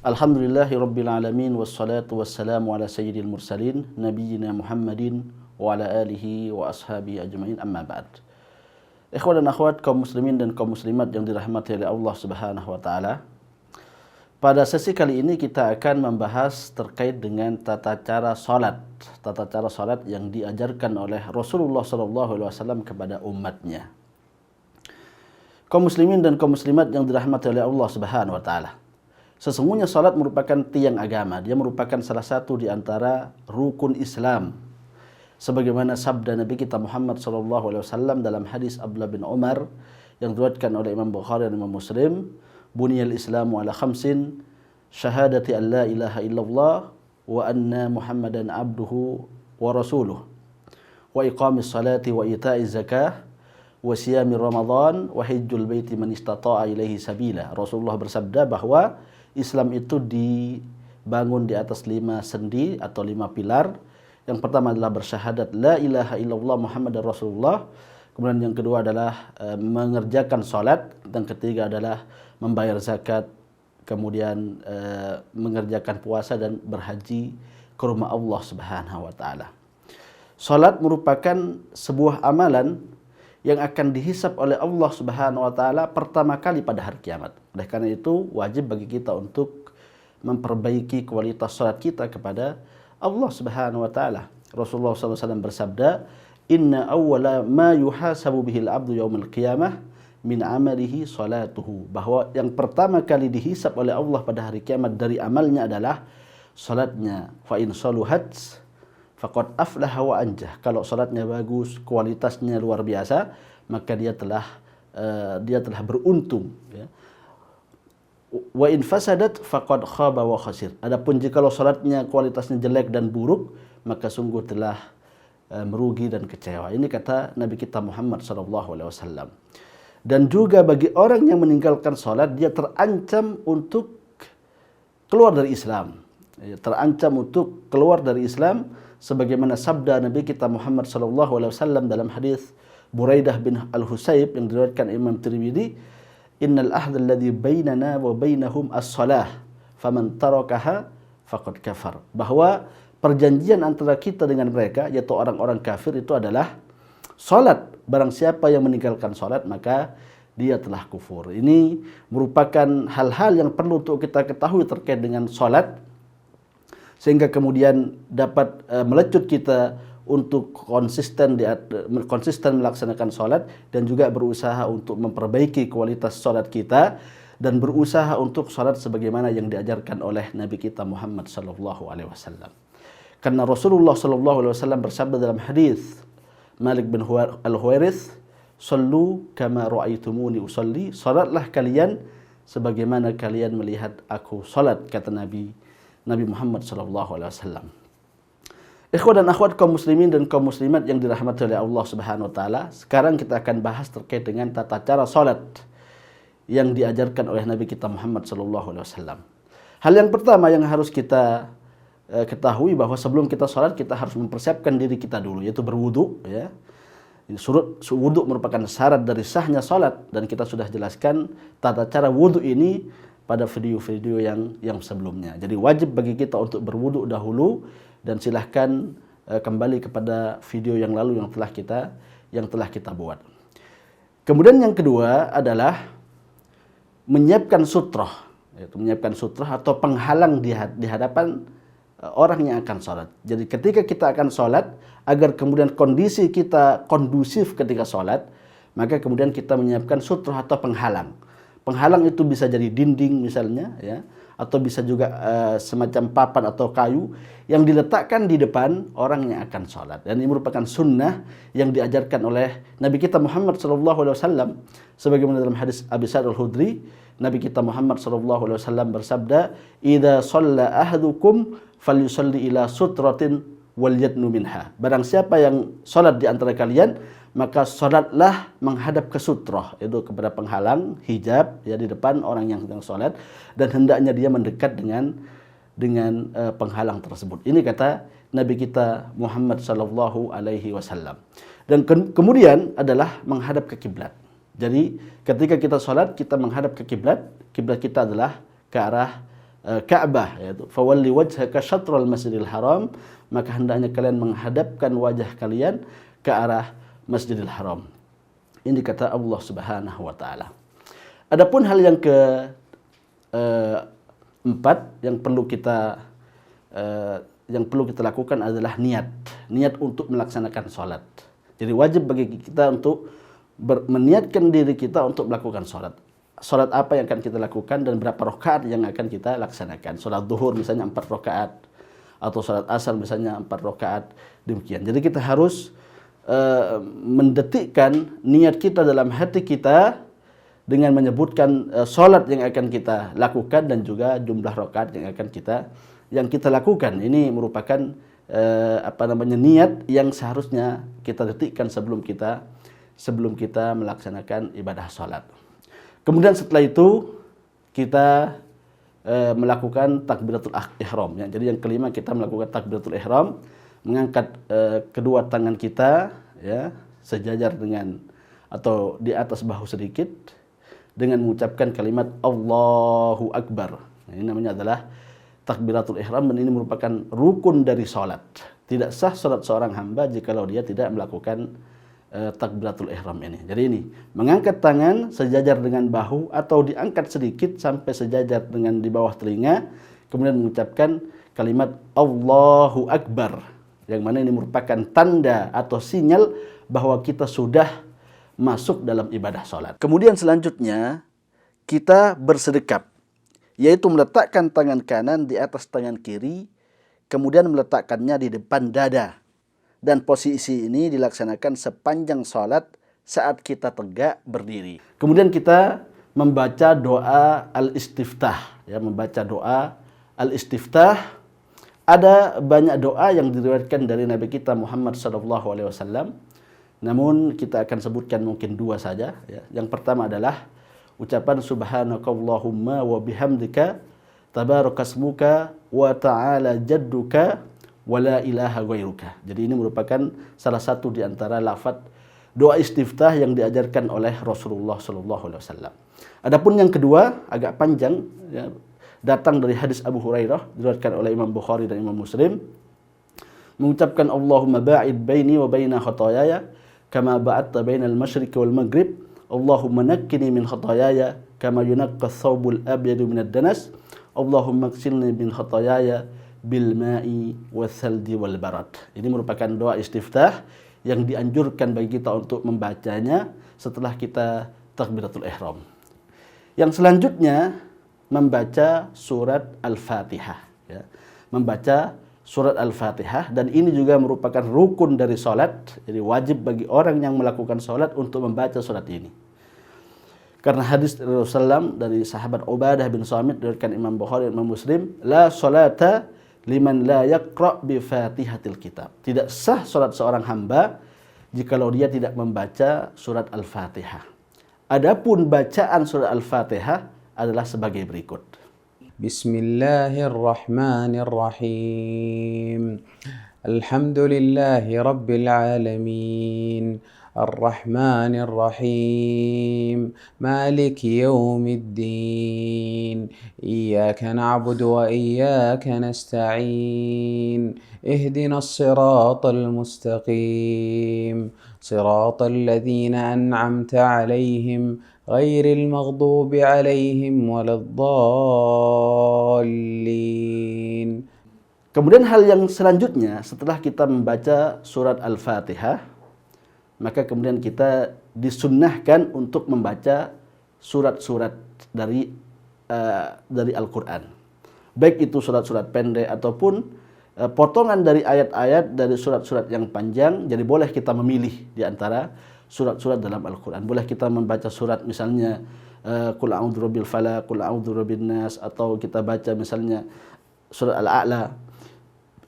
Alhamdulillahi Rabbil Alamin wassalatu wassalamu ala sayyidil mursalin nabiyyina Muhammadin wa ala alihi wa ashabihi ajmain amma ba'd. Ikhwan dan akhwat kaum muslimin dan kaum muslimat yang dirahmati oleh Allah Subhanahu wa taala. Pada sesi kali ini kita akan membahas terkait dengan tata cara salat yang diajarkan oleh Rasulullah SAW kepada umatnya. Kaum muslimin dan kaum muslimat yang dirahmati oleh Allah Subhanahu wa taala. Sesungguhnya salat merupakan tiang agama. Dia merupakan salah satu di antara rukun Islam. Sebagaimana sabda Nabi kita Muhammad SAW dalam hadis Abdullah bin Umar yang diriwayatkan oleh Imam Bukhari dan Imam Muslim, "Buniyal Islamu ala khamsin, syahadati an la ilaha illallah wa anna Muhammadan abduhu wa rasuluh, wa iqamis salati wa ita'iz zakah, wa siyami Ramadan, wa hajjul baiti man istata'a ilaihi sabila." Rasulullah bersabda bahwa Islam itu dibangun di atas 5 sendi atau 5 pilar. Yang pertama adalah bersyahadat la ilaha illallah Muhammadar Rasulullah. Kemudian yang kedua adalah mengerjakan salat. Dan ketiga adalah membayar zakat. Kemudian mengerjakan puasa dan berhaji ke rumah Allah Subhanahu wa taala. Salat merupakan sebuah amalan yang akan dihisab oleh Allah Subhanahu wa taala pertama kali pada hari kiamat. Oleh karena itu wajib bagi kita untuk memperbaiki kualitas salat kita kepada Allah Subhanahu wa taala. Rasulullah SAW bersabda, "Inna awwala ma yuhasabu bihil abdu yaumil qiyamah min amalihi salatuhu." Bahwa yang pertama kali dihisab oleh Allah pada hari kiamat dari amalnya adalah salatnya. Fa in saluhat faqad aflaha wa anjah. Kalau salatnya bagus, kualitasnya luar biasa, maka dia telah beruntung, ya. Wa in fasadat faqad khaba wa khasir. Adapun jikalau salatnya kualitasnya jelek dan buruk, maka sungguh telah merugi dan kecewa. Ini kata Nabi kita Muhammad SAW. Dan juga bagi orang yang meninggalkan salat, dia terancam untuk keluar dari Islam. Terancam untuk keluar dari Islam, sebagaimana sabda Nabi kita Muhammad SAW dalam hadis Buraidah bin Al-Husayb yang diriwayatkan Imam Tirmidzi, "Innal ahda alladhi bainana wa bainahum as-salah, faman tarakaha faqad kafar." Bahwa perjanjian antara kita dengan mereka, yaitu orang-orang kafir, itu adalah salat. Barang siapa yang meninggalkan salat, maka dia telah kufur. Ini merupakan hal-hal yang perlu untuk kita ketahui terkait dengan salat, sehingga kemudian dapat melecut kita untuk konsisten melaksanakan salat dan juga berusaha untuk memperbaiki kualitas salat kita dan berusaha untuk salat sebagaimana yang diajarkan oleh Nabi kita Muhammad SAW. Karena Rasulullah SAW bersabda dalam hadis Malik bin Al-Huwairits, "Sallu kama ra'aitumuni usalli." Salatlah kalian sebagaimana kalian melihat aku salat, kata Nabi Muhammad SAW. Ikhwan dan akhwat kaum muslimin dan kaum muslimat yang dirahmati oleh Allah Subhanahu wa taala, sekarang kita akan bahas terkait dengan tata cara salat yang diajarkan oleh Nabi kita Muhammad SAW. Hal yang pertama yang harus kita ketahui bahwa sebelum kita salat, kita harus mempersiapkan diri kita dulu, yaitu berwudu, ya. Wudu merupakan syarat dari sahnya salat, dan kita sudah jelaskan tata cara wudu ini pada video-video yang sebelumnya. Jadi wajib bagi kita untuk berwudu dahulu, dan silahkan kembali kepada video yang lalu yang telah kita buat. Kemudian yang kedua adalah menyiapkan sutrah, yaitu menyiapkan sutrah atau penghalang di hadapan orang yang akan salat. Jadi ketika kita akan salat, agar kemudian kondisi kita kondusif ketika salat, maka kemudian kita menyiapkan sutrah atau penghalang. Penghalang itu bisa jadi dinding misalnya, ya, atau bisa juga semacam papan atau kayu yang diletakkan di depan orang yang akan salat. Dan ini merupakan sunnah yang diajarkan oleh Nabi kita Muhammad SAW. Sebagaimana dalam hadis Abi Sa'id Al-Khudri, Nabi kita Muhammad SAW bersabda, "Idza shalla ahadukum falyusalli ila sutratin wal yadnu minha." Barang siapa yang salat di antara kalian, maka salatlah menghadap ke sutrah, itu kepada penghalang hijab, ya, di depan orang yang sedang salat, dan hendaknya dia mendekat dengan penghalang tersebut. Ini kata Nabi kita Muhammad SAW. Dan kemudian adalah menghadap ke kiblat. Jadi ketika kita salat, kita menghadap ke kiblat. Kiblat kita adalah ke arah Ka'bah, yaitu fawalli wajhaka syatrul Masjidil Haram, maka hendaknya kalian menghadapkan wajah kalian ke arah Masjidil Haram. Ini kata Allah Subhanahu wa taala. Adapun hal yang keempat yang perlu kita lakukan adalah niat untuk melaksanakan salat. Jadi wajib bagi kita untuk meniatkan diri kita untuk melakukan salat. Salat apa yang akan kita lakukan dan berapa rakaat yang akan kita laksanakan. Salat zuhur misalnya 4 rakaat atau salat asar misalnya 4 rakaat, demikian. Jadi kita harus mendetikkan niat kita dalam hati kita dengan menyebutkan salat yang akan kita lakukan dan juga jumlah rakaat yang kita lakukan. Ini merupakan niat yang seharusnya kita detikkan sebelum kita melaksanakan ibadah salat. Kemudian setelah itu kita melakukan takbiratul ihram. Ya. Jadi yang kelima kita melakukan takbiratul ihram, mengangkat kedua tangan kita ya sejajar dengan atau di atas bahu sedikit dengan mengucapkan kalimat Allahu Akbar. Nah, ini namanya adalah takbiratul ihram dan ini merupakan rukun dari salat. Tidak sah salat seorang hamba jikalau dia tidak melakukan takbiratul ihram ini. Jadi ini mengangkat tangan sejajar dengan bahu atau diangkat sedikit sampai sejajar dengan di bawah telinga, kemudian mengucapkan kalimat Allahu Akbar, yang mana ini merupakan tanda atau sinyal bahwa kita sudah masuk dalam ibadah salat. Kemudian selanjutnya kita bersedekap, yaitu meletakkan tangan kanan di atas tangan kiri, kemudian meletakkannya di depan dada. Dan posisi ini dilaksanakan sepanjang salat saat kita tegak berdiri. Kemudian kita membaca doa al-istiftah, ya, membaca doa al-istiftah. Ada banyak doa yang diriwayatkan dari Nabi kita Muhammad SAW. Namun kita akan sebutkan mungkin 2 saja. Ya. Yang pertama adalah ucapan Subhanakallahumma wa bihamdika tabarakasmuka wa ta'ala jadduka wa la ilaha ghairuka. Jadi ini merupakan salah satu di antara lafaz doa istiftah yang diajarkan oleh Rasulullah SAW. Adapun yang kedua agak panjang, ya, datang dari hadis Abu Hurairah diriwayatkan oleh Imam Bukhari dan Imam Muslim, mengucapkan Allahumma ba'id baini wa baina khataayaya kama ba'adta bainal masyriqi wal maghrib, Allahumma naqqini min khataayaya kama yunaqqa ath-thawbul abyadu minad danas, Allahumma ighsilni min khataayaya bil ma'i wath-thalji wal barad. Ini merupakan doa istiftah yang dianjurkan bagi kita untuk membacanya setelah kita takbiratul ihram. Yang selanjutnya membaca surat Al-Fatihah, ya. Membaca surat Al-Fatihah, dan ini juga merupakan rukun dari salat. Jadi wajib bagi orang yang melakukan salat untuk membaca surat ini. Karena hadis Rasulullah dari sahabat Ubadah bin Samit diriwayatkan Imam Bukhari dan Imam Muslim, la salata liman la yaqra bi Fatihatil Kitab. Tidak sah salat seorang hamba jikalau dia tidak membaca surat Al-Fatihah. Adapun bacaan surat Al-Fatihah adalah sebagai berikut. Bismillahirrahmanirrahim. Alhamdulillahi rabbil alamin. الرحمن الرحيم مالك يوم الدين إياك نعبد وإياك نستعين اهدنا الصراط المستقيم صراط الذين أنعمت عليهم غير المغضوب عليهم ولا الضالين. Kemudian hal yang selanjutnya setelah kita membaca surat Al-Fatihah, maka kemudian kita disunnahkan untuk membaca surat-surat dari Al-Quran. Baik itu surat-surat pendek ataupun potongan dari ayat-ayat dari surat-surat yang panjang. Jadi boleh kita memilih di antara surat-surat dalam Al-Quran. Boleh kita membaca surat misalnya Qul a'udzu birabbil falaq, Qul a'udzu birabbin nas, atau kita baca misalnya surat Al-A'la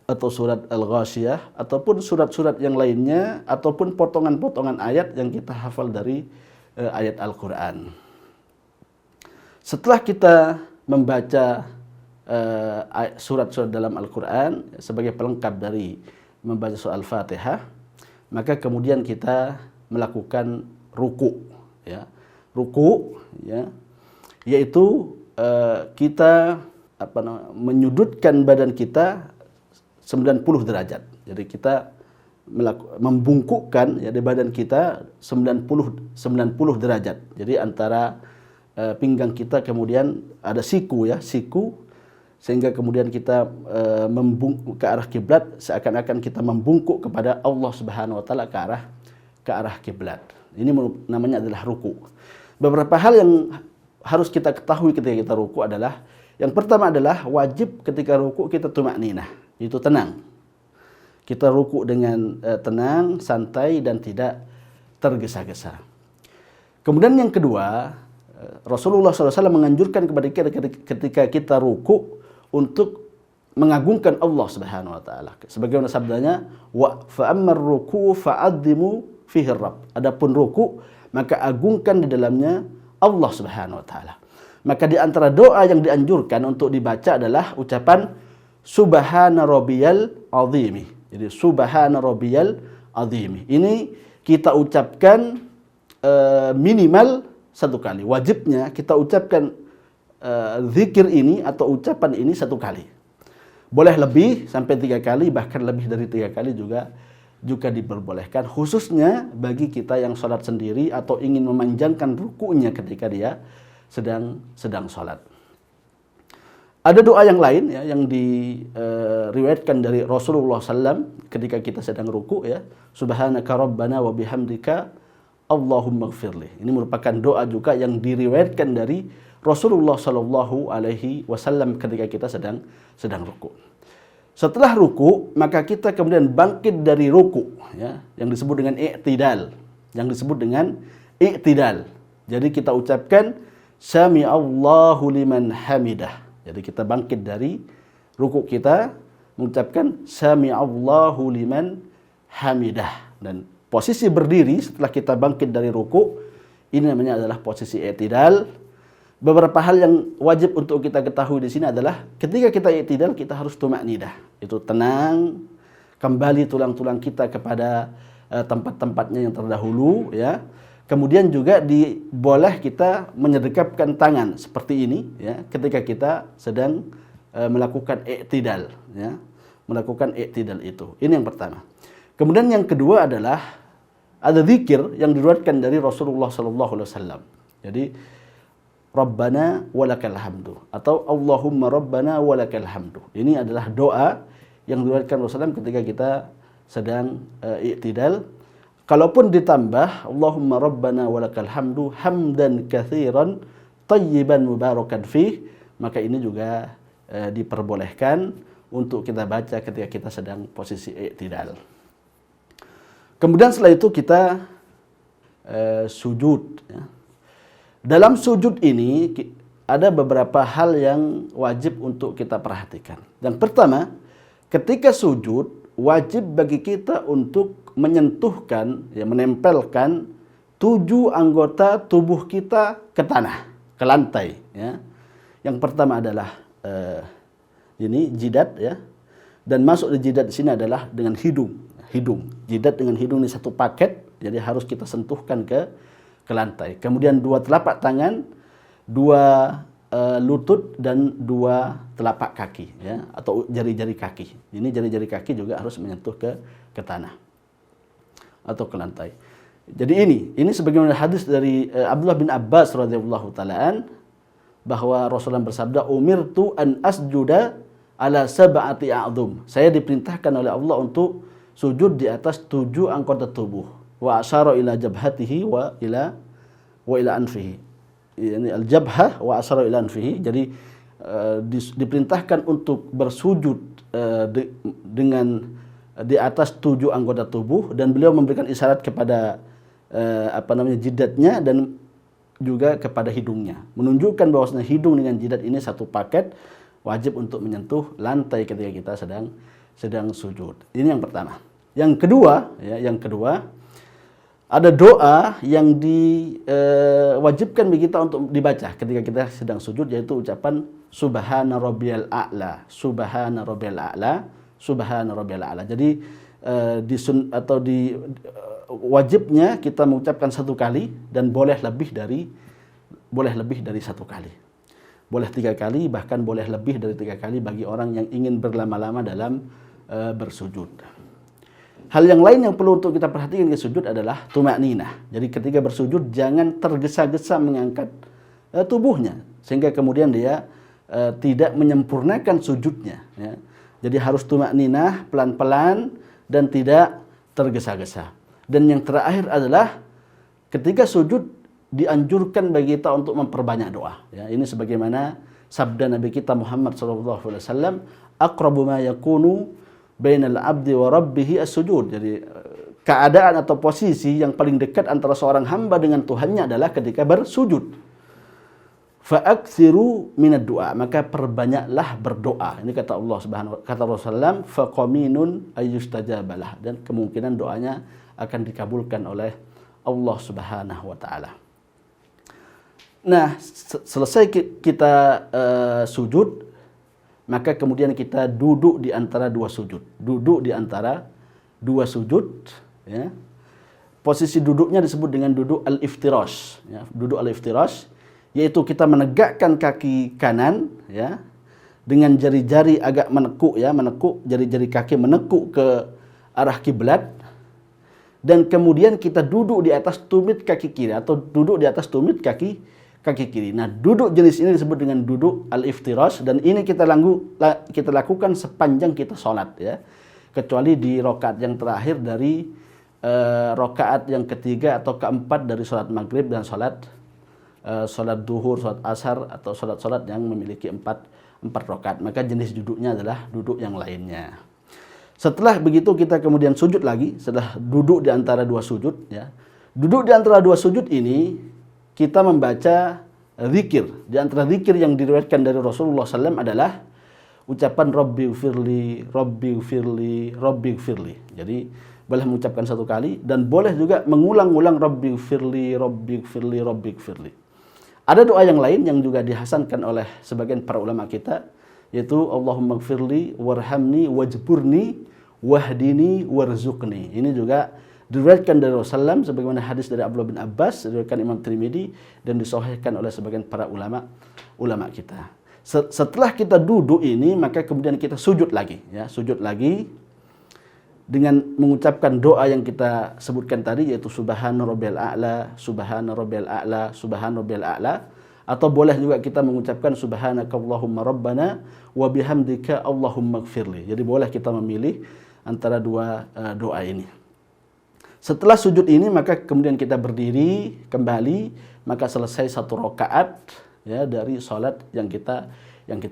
atau surat Al-Ghasyiyah, ataupun surat-surat yang lainnya, ataupun potongan-potongan ayat yang kita hafal dari ayat Al-Quran. Setelah kita membaca surat-surat dalam Al-Quran sebagai pelengkap dari membaca surat Al-Fatihah, maka kemudian kita melakukan ruku, ya. Ruku, ya, yaitu kita menyudutkan badan kita 90 derajat. Jadi kita membungkukkan ya di badan kita 90 derajat. Jadi antara pinggang kita kemudian ada siku sehingga kemudian kita membungkuk ke arah kiblat, seakan-akan kita membungkuk kepada Allah Subhanahu wa taala ke arah kiblat. Ini namanya adalah ruku. Beberapa hal yang harus kita ketahui ketika kita ruku adalah, yang pertama adalah wajib ketika ruku kita tumakninah, itu tenang. Kita ruku dengan tenang, santai dan tidak tergesa-gesa. Kemudian yang kedua, Rasulullah SAW menganjurkan kepada kita ketika kita ruku untuk mengagungkan Allah Subhanahu wa taala. Sebagaimana sabdanya, wa fa'ammar ruku fa'adhimu fihi rabb. Adapun ruku, maka agungkan di dalamnya Allah Subhanahu wa taala. Maka di antara doa yang dianjurkan untuk dibaca adalah ucapan subhana rabbiyal azimi. Jadi subhana rabbiyal azimi. Ini kita ucapkan minimal satu kali. Wajibnya kita ucapkan zikir ini atau ucapan ini satu kali. Boleh lebih sampai 3 kali, bahkan lebih dari 3 kali juga diperbolehkan, khususnya bagi kita yang sholat sendiri atau ingin memanjangkan rukunya ketika dia sedang sholat. Ada doa yang lain ya, yang diriwayatkan dari Rasulullah SAW ketika kita sedang ruku ya, subhanaka rabbana wa bihamdika Allahumma gfirli. Ini merupakan doa juga yang diriwayatkan dari Rasulullah Sallallahu Alaihi Wasallam ketika kita sedang ruku. Setelah ruku, maka kita kemudian bangkit dari ruku, ya, yang disebut dengan i'tidal. Jadi kita ucapkan Sami Allahu liman hamidah. Jadi kita bangkit dari ruku kita mengucapkan Sami Allahu liman hamidah, dan posisi berdiri setelah kita bangkit dari ruku ini namanya adalah posisi i'tidal. Beberapa hal yang wajib untuk kita ketahui di sini adalah ketika kita i'tidal kita harus tumakninah. Itu tenang, kembali tulang-tulang kita kepada tempat-tempatnya yang terdahulu ya. Kemudian juga boleh kita menyedekapkan tangan seperti ini ya ketika kita sedang melakukan i'tidal ya. Melakukan i'tidal itu. Ini yang pertama. Kemudian yang kedua adalah ada zikir yang diriwayatkan dari Rasulullah sallallahu alaihi wasallam. Jadi Rabbana walakal hamdu atau Allahumma Rabbana walakal hamdu. Ini adalah doa yang diriwayatkan Rasulullah ketika kita sedang i'tidal. Kalaupun ditambah Allahumma Rabbana walakal hamdu hamdan katsiran tayyiban mubarakan fih, maka ini juga diperbolehkan untuk kita baca ketika kita sedang posisi i'tidal. Kemudian setelah itu kita sujud ya. Dalam sujud ini ada beberapa hal yang wajib untuk kita perhatikan. Yang pertama, ketika sujud wajib bagi kita untuk menyentuhkan, ya, menempelkan 7 anggota tubuh kita ke tanah, ke lantai. Ya. Yang pertama adalah ini jidat, ya, dan masuk di jidat di sini adalah dengan hidung. Jidat dengan hidung ini satu paket, jadi harus kita sentuhkan ke lantai. Kemudian 2 telapak tangan, 2 lutut dan 2 telapak kaki ya, atau jari-jari kaki. Ini jari-jari kaki juga harus menyentuh ke tanah atau ke lantai. Jadi ini sebagaimana hadis dari Abdullah bin Abbas radhiyallahu taalaan bahwa Rasulullah bersabda, "Umirtu an asjuda ala sab'ati a'dhum." Saya diperintahkan oleh Allah untuk sujud di atas 7 anggota tubuh. Wa asyara ila jabhatihi wa ila anfihi. Ini al-jabhah wa asyara ila anfihi. Jadi diperintahkan untuk bersujud dengan di atas 7 anggota tubuh, dan beliau memberikan isyarat kepada jidatnya dan juga kepada hidungnya, menunjukkan bahwasanya hidung dengan jidat ini satu paket, wajib untuk menyentuh lantai ketika kita sedang sujud. Ini yang pertama. Yang kedua, ada doa yang diwajibkan bagi kita untuk dibaca ketika kita sedang sujud, yaitu ucapan Subhana rabbiyal a'la, Subhana rabbiyal a'la, Subhana rabbiyal a'la. Jadi wajibnya kita mengucapkan 1 kali dan boleh lebih dari 1 kali. boleh 3 kali, bahkan boleh lebih dari 3 kali bagi orang yang ingin berlama-lama dalam bersujud. Hal yang lain yang perlu untuk kita perhatikan ke sujud adalah tumakninah. Jadi ketika bersujud jangan tergesa-gesa mengangkat tubuhnya sehingga kemudian dia tidak menyempurnakan sujudnya. Ya. Jadi harus tumakninah, pelan-pelan dan tidak tergesa-gesa. Dan yang terakhir adalah ketika sujud dianjurkan bagi kita untuk memperbanyak doa. Ya, ini sebagaimana sabda Nabi kita Muhammad SAW, aqrabu ma yakunu bainal abdi wa rabbihi as-sujud. Jadi keadaan atau posisi yang paling dekat antara seorang hamba dengan Tuhannya adalah ketika bersujud. Fa'aksiru minad du'a, maka perbanyaklah berdoa. Ini kata Allah Subhanahu wa kata Rasulullah, faqaminun ayyustajabalah, dan kemungkinan doanya akan dikabulkan oleh Allah Subhanahu wa taala. Nah, selesai kita sujud, maka kemudian kita duduk di antara 2 sujud. Duduk di antara 2 sujud, ya. Posisi duduknya disebut dengan duduk al-iftirash, ya. Duduk al-iftirash yaitu kita menegakkan kaki kanan, ya, dengan jari-jari agak menekuk, ya, menekuk jari-jari kaki menekuk ke arah kiblat, dan kemudian kita duduk di atas tumit kaki kiri atau duduk di atas tumit kaki kiri. Nah, duduk jenis ini disebut dengan duduk al-iftirash, dan ini kita lakukan sepanjang kita sholat, ya, kecuali di rakaat yang terakhir dari rakaat yang ketiga atau keempat dari sholat maghrib dan sholat duhur, sholat asar, atau sholat yang memiliki 4 rakaat. Maka jenis duduknya adalah duduk yang lainnya. Setelah begitu kita kemudian sujud lagi, setelah duduk di antara 2 sujud, ya. Duduk di antara 2 sujud ini kita membaca zikir. Di antara zikir yang diriwayatkan dari Rasulullah SAW adalah ucapan Rabbighfirli, Rabbighfirli, Rabbighfirli. Jadi boleh mengucapkan 1 kali dan boleh juga mengulang-ulang Rabbighfirli, Rabbighfirli, Rabbighfirli. Ada doa yang lain yang juga dihasankan oleh sebagian para ulama kita, yaitu Allahumma gfirli warhamni wajburni wahdini warzuqni. Ini juga diriwayatkan dari Rasulullah sebagaimana hadis dari Abdullah bin Abbas, diriwayatkan Imam Tirmidzi dan disahihkan oleh sebagian para ulama kita. Setelah kita duduk ini, maka kemudian kita sujud lagi, ya, sujud lagi dengan mengucapkan doa yang kita sebutkan tadi, yaitu subhana rabbiyal a'la, subhana rabbiyal a'la, subhana rabbiyal a'la, atau boleh juga kita mengucapkan subhanaka Allahumma rabbana wa bihamdika Allahumma gfirli. Jadi boleh kita memilih antara 2 doa ini. Setelah sujud ini maka kemudian kita berdiri kembali, maka selesai 1 rakaat, ya, dari salat yang kita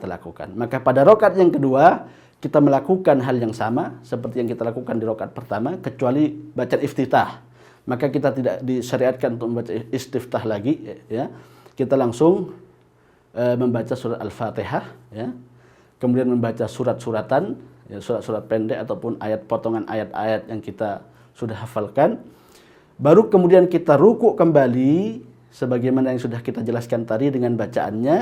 lakukan. Maka pada rakaat yang kedua kita melakukan hal yang sama seperti yang kita lakukan di rakaat pertama, kecuali bacaan iftitah. Maka kita tidak disyariatkan untuk membaca istiftah lagi, ya. Kita langsung membaca surat Al-Fatihah, ya. Kemudian membaca surat-suratan, ya, surat-surat pendek ataupun potongan ayat-ayat yang kita sudah hafalkan. Baru kemudian kita ruku kembali sebagaimana yang sudah kita jelaskan tadi dengan bacaannya,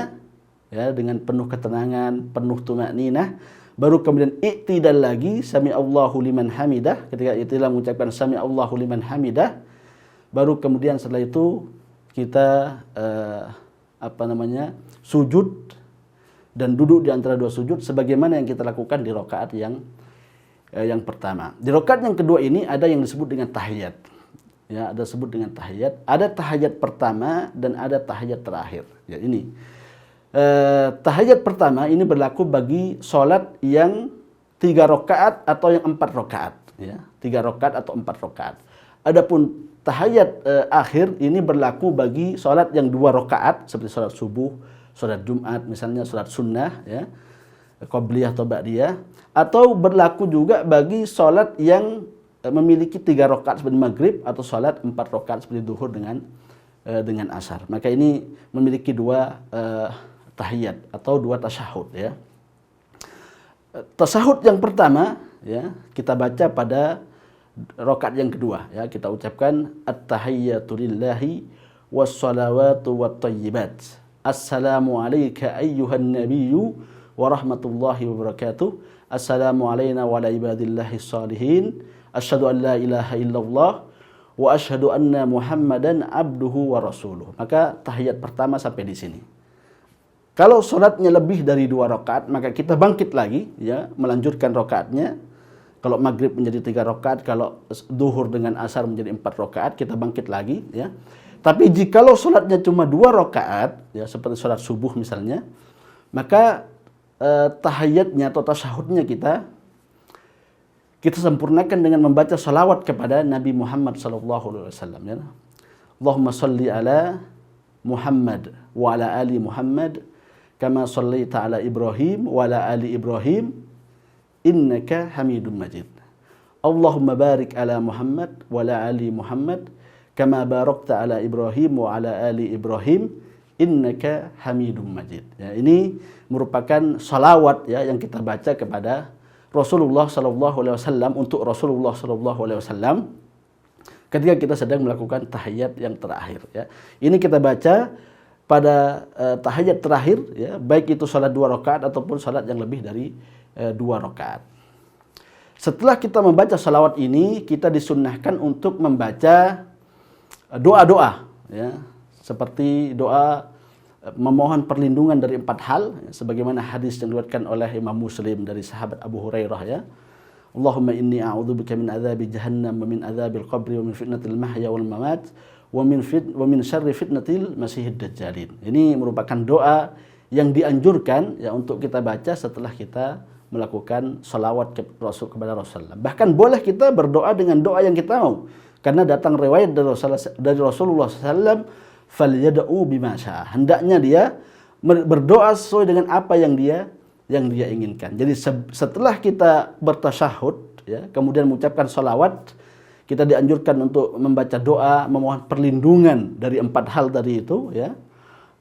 ya, dengan penuh ketenangan, penuh tumakninah. Baru kemudian i'tidal lagi, sami Allahu liman hamidah. Ketika i'tidal mengucapkan sami Allahu liman hamidah, baru kemudian setelah itu kita sujud dan duduk di antara 2 sujud sebagaimana yang kita lakukan di rakaat yang pertama. Di rakaat yang kedua ini ada yang disebut dengan tahiyat. Ya, ada disebut dengan tahiyat. Ada tahiyat pertama dan ada tahiyat terakhir. Ya, ini. Tahiyat pertama ini berlaku bagi sholat yang 3 rakaat atau yang 4 rakaat, ya, 3 rakaat atau 4 rakaat. Adapun tahiyat akhir ini berlaku bagi sholat yang 2 rakaat seperti sholat subuh, sholat Jumat, misalnya sholat sunnah, ya, qabliyah atau ba'diyah, atau berlaku juga bagi sholat yang memiliki 3 rakaat seperti maghrib atau sholat 4 rakaat seperti duhur dengan asar. Maka ini memiliki 2 tahiyat atau 2 tasyahud, ya. Tasyahud yang pertama, ya, kita baca pada rakaat yang kedua, ya, kita ucapkan at-tahiyyatu lillahi was-salawatu wat-thayyibat. Assalamu alayka ayyuhan nabiyyu wa rahmatullahi wa barakatuh. Assalamu alayna wa ala ibadillahi shalihin. Asyhadu an la ilaha illallah wa asyhadu anna Muhammadan abduhu wa rasuluh. Maka tahiyat pertama sampai di sini. Kalau sholatnya lebih dari 2 rakaat, maka kita bangkit lagi, ya, melanjutkan rakaatnya. Kalau maghrib menjadi 3 rakaat, kalau duhur dengan asar menjadi 4 rakaat, kita bangkit lagi, ya. Tapi jikalau sholatnya cuma 2 rakaat, ya, seperti sholat subuh misalnya, maka tahiyatnya atau tasyahudnya kita sempurnakan dengan membaca salawat kepada Nabi Muhammad SAW, ya. Allahumma salli ala Muhammad wa ala ali Muhammad kama sallaita ala Ibrahim wa ala ali Ibrahim innaka Hamidum Majid. Allahumma barik ala Muhammad wa ala ali Muhammad kama barakta ala Ibrahim wa ala ali Ibrahim innaka Hamidum Majid. Ya, ini merupakan salawat, ya, yang kita baca kepada Rasulullah SAW untuk Rasulullah SAW ketika kita sedang melakukan tahiyat yang terakhir, ya. Ini kita baca pada tahiyat terakhir, ya, baik itu salat 2 rakaat ataupun salat yang lebih dari 2 rakaat. Setelah kita membaca salawat ini, kita disunnahkan untuk membaca doa-doa, ya, seperti doa memohon perlindungan dari 4 hal, ya, sebagaimana hadis yang diriwayatkan oleh Imam Muslim dari sahabat Abu Hurairah, ya. Allahumma inni a'udzubika min adzabi jahannam wa min adzabil qabri wa min fitnatil mahya wal mamat wa min syarri fitnatil masihid dajjalin. Ini merupakan doa yang dianjurkan, ya, untuk kita baca setelah kita melakukan salawat kepada Rasulullah. Bahkan boleh kita berdoa dengan doa yang kita mau, karena datang riwayat dari Rasulullah SAW, falyad'u bima syaa. Hendaknya dia berdoa sesuai dengan apa yang dia inginkan. Jadi setelah kita bertasyahud, ya, kemudian mengucapkan salawat, kita dianjurkan untuk membaca doa, memohon perlindungan dari 4 hal tadi itu, ya.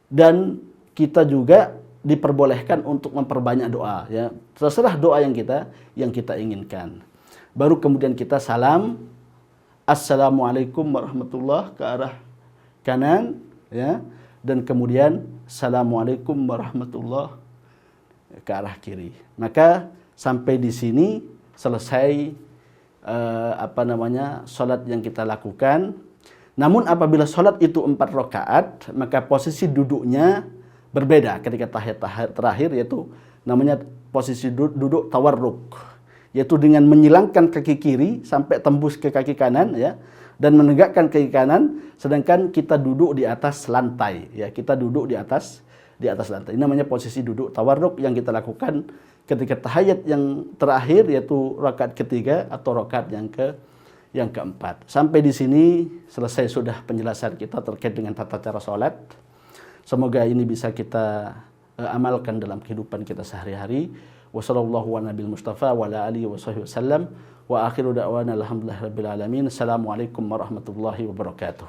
Dan kita juga diperbolehkan untuk memperbanyak doa, ya. Terserah doa yang kita inginkan. Baru kemudian kita salam, assalamualaikum warahmatullahi ke arah kanan, ya. Dan kemudian assalamualaikum warahmatullahi ke arah kiri. Maka sampai di sini selesai salat yang kita lakukan. Namun apabila salat itu 4 rakaat, maka posisi duduknya berbeda ketika tahiyat terakhir, yaitu namanya posisi duduk tawarruk, yaitu dengan menyilangkan kaki kiri sampai tembus ke kaki kanan, ya, dan menegakkan kaki kanan, sedangkan kita duduk di atas lantai, ya, kita duduk di atas lantai. Ini namanya posisi duduk tawarruk yang kita lakukan ketika tahiyat yang terakhir, yaitu rakaat ketiga atau rakaat yang keempat. Sampai di sini selesai sudah penjelasan kita terkait dengan tata cara salat. Semoga ini bisa kita amalkan dalam kehidupan kita sehari-hari. Wassallallahu ala nabil mustafa wa ala alihi wasallam wa akhiru da'wana alhamdulillahirabbil alamin. Assalamualaikum warahmatullahi wabarakatuh.